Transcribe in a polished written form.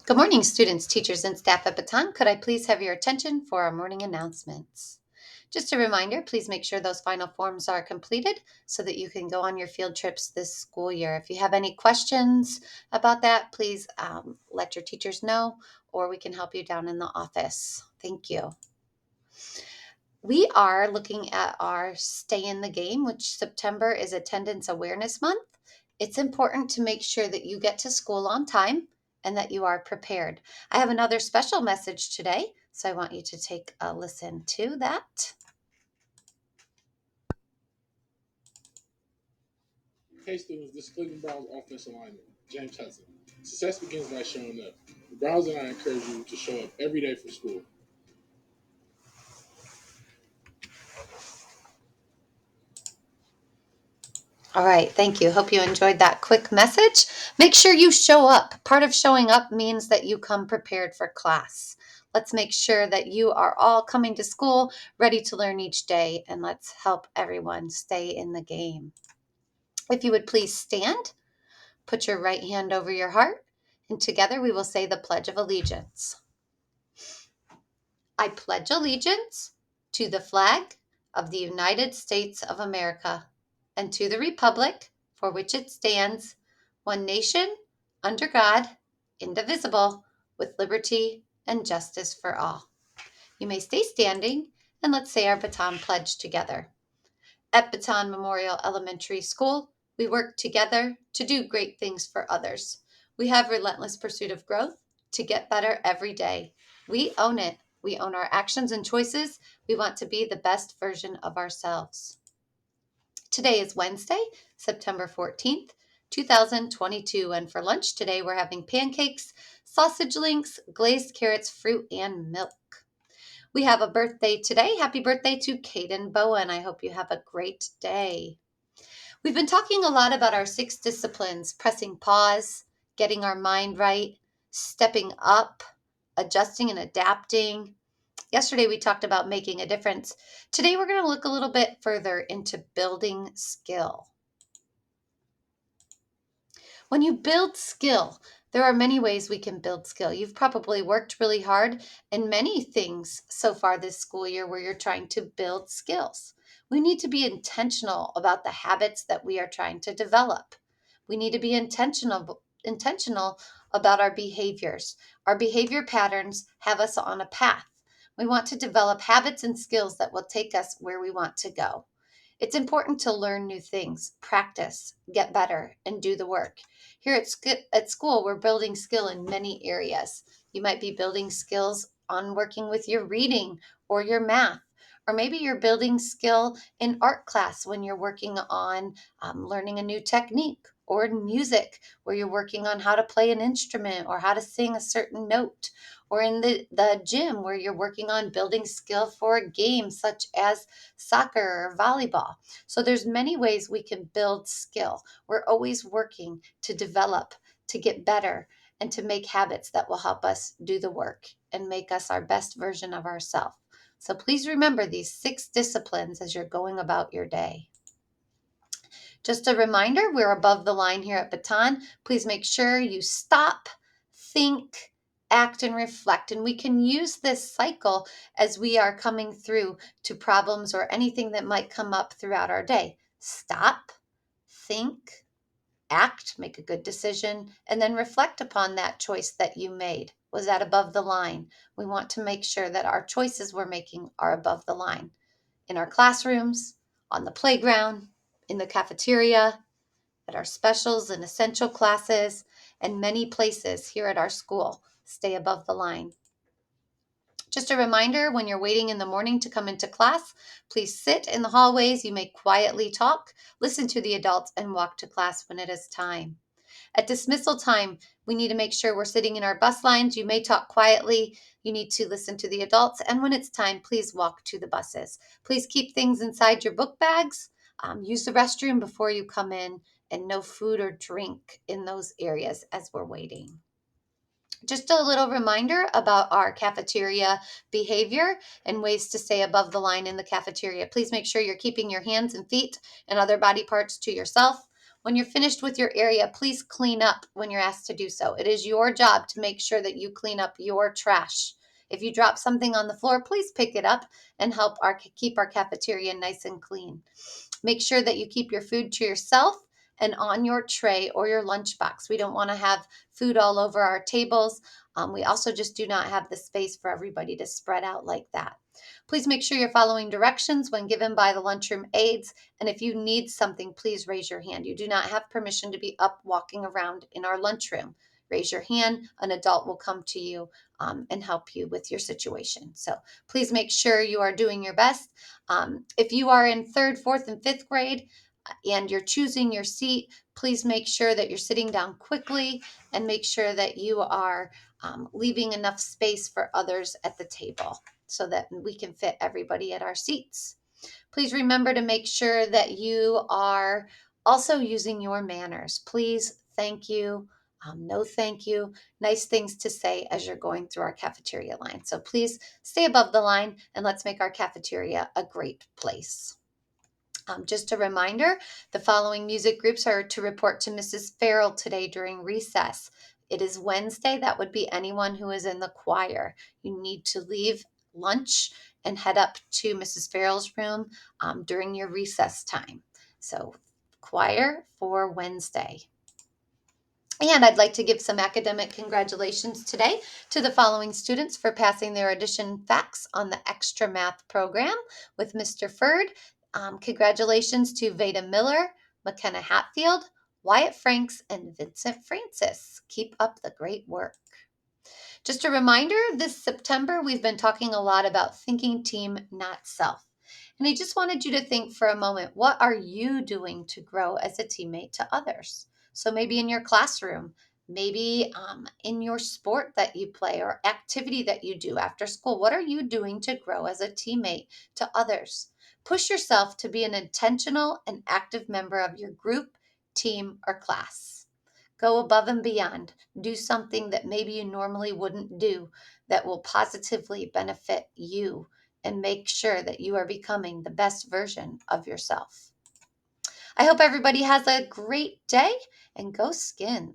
Good morning, students, teachers, and staff at Baton. Could I please have your attention for our morning announcements? Just a reminder, please make sure those final forms are completed so that you can go on your field trips this school year. If you have any questions about that, please let your teachers know, or we can help you down in the office. Thank you. We are looking at our Stay in the Game, which September is Attendance Awareness Month. It's important to make sure that you get to school on time and that you are prepared. I have another special message today, so I want you to take a listen to that. Hey students, this is Cleveland Browns offensive lineman, James Hudson. Success begins by showing up. The Browns and I encourage you to show up every day for school. All right, thank you. Hope you enjoyed that quick message. Make sure you show up. Part of showing up means that you come prepared for class. Let's make sure that you are all coming to school ready to learn each day, and let's help everyone stay in the game. If you would please stand, put your right hand over your heart, and together we will say the Pledge of Allegiance. I pledge allegiance to the flag of the United States of America and to the republic for which it stands, one nation, under God, indivisible, with liberty and justice for all. You may stay standing, and let's say our baton pledge together. At Baton Memorial Elementary School, we work together to do great things for others. We have relentless pursuit of growth to get better every day. We own it. We own our actions and choices. We want to be the best version of ourselves. Today is Wednesday, September 14th, 2022, and for lunch today we're having pancakes, sausage links, glazed carrots, fruit, and milk. We have a birthday today. Happy birthday to Caden Bowen. I hope you have a great day. We've been talking a lot about our 6 disciplines: pressing pause, getting our mind right, stepping up, adjusting and adapting. Yesterday, we talked about making a difference. Today, we're going to look a little bit further into building skill. When you build skill, there are many ways we can build skill. You've probably worked really hard in many things so far this school year where you're trying to build skills. We need to be intentional about the habits that we are trying to develop. We need to be intentional about our behaviors. Our behavior patterns have us on a path. We want to develop habits and skills that will take us where we want to go. It's important to learn new things, practice, get better, and do the work. Here at school, we're building skill in many areas. You might be building skills on working with your reading or your math, or maybe you're building skill in art class when you're working on learning a new technique, or in music where you're working on how to play an instrument or how to sing a certain note, or in the gym where you're working on building skill for a game such as soccer or volleyball. So there's many ways we can build skill. We're always working to develop, to get better, and to make habits that will help us do the work and make us our best version of ourselves. So please remember these 6 disciplines as you're going about your day. Just a reminder, we're above the line here at Baton. Please make sure you stop, think, act, and reflect. And we can use this cycle as we are coming through to problems or anything that might come up throughout our day. Stop, think, act, make a good decision, and then reflect upon that choice that you made. Was that above the line? We want to make sure that our choices we're making are above the line in our classrooms, on the playground, in the cafeteria, at our specials and essential classes, and many places here at our school. Stay above the line. Just a reminder, when you're waiting in the morning to come into class, please sit in the hallways. You may quietly talk, listen to the adults, and walk to class when it is time. At dismissal time, we need to make sure we're sitting in our bus lines. You may talk quietly. You need to listen to the adults. And when it's time, please walk to the buses. Please keep things inside your book bags. Use the restroom before you come in, and no food or drink in those areas as we're waiting. Just a little reminder about our cafeteria behavior and ways to stay above the line in the cafeteria. Please make sure you're keeping your hands and feet and other body parts to yourself. When you're finished with your area, please clean up when you're asked to do so. It is your job to make sure that you clean up your trash. If you drop something on the floor, please pick it up and help keep our cafeteria nice and clean. Make sure that you keep your food to yourself and on your tray or your lunchbox. We don't want to have food all over our tables. We also just do not have the space for everybody to spread out like that. Please make sure you're following directions when given by the lunchroom aides. And if you need something, please raise your hand. You do not have permission to be up walking around in our lunchroom. Raise your hand. An adult will come to you and help you with your situation. So please make sure you are doing your best. If you are in third, fourth, and fifth grade and you're choosing your seat, please make sure that you're sitting down quickly and make sure that you are leaving enough space for others at the table so that we can fit everybody at our seats. Please remember to make sure that you are also using your manners. Please, thank you. No, thank you. Nice things to say as you're going through our cafeteria line. So please stay above the line and let's make our cafeteria a great place. Just a reminder, the following music groups are to report to Mrs. Farrell today during recess. It is Wednesday. That would be anyone who is in the choir. You need to leave lunch and head up to Mrs. Farrell's room during your recess time. So, choir for Wednesday. And I'd like to give some academic congratulations today to the following students for passing their addition facts on the extra math program with Mr. Ferd. Congratulations to Veda Miller, McKenna Hatfield, Wyatt Franks, and Vincent Francis. Keep up the great work. Just a reminder, this September, we've been talking a lot about thinking team, not self. And I just wanted you to think for a moment, what are you doing to grow as a teammate to others? So maybe in your classroom, maybe in your sport that you play or activity that you do after school. What are you doing to grow as a teammate to others? Push yourself to be an intentional and active member of your group, team, or class. Go above and beyond. Do something that maybe you normally wouldn't do that will positively benefit you and make sure that you are becoming the best version of yourself. I hope everybody has a great day and go Skins.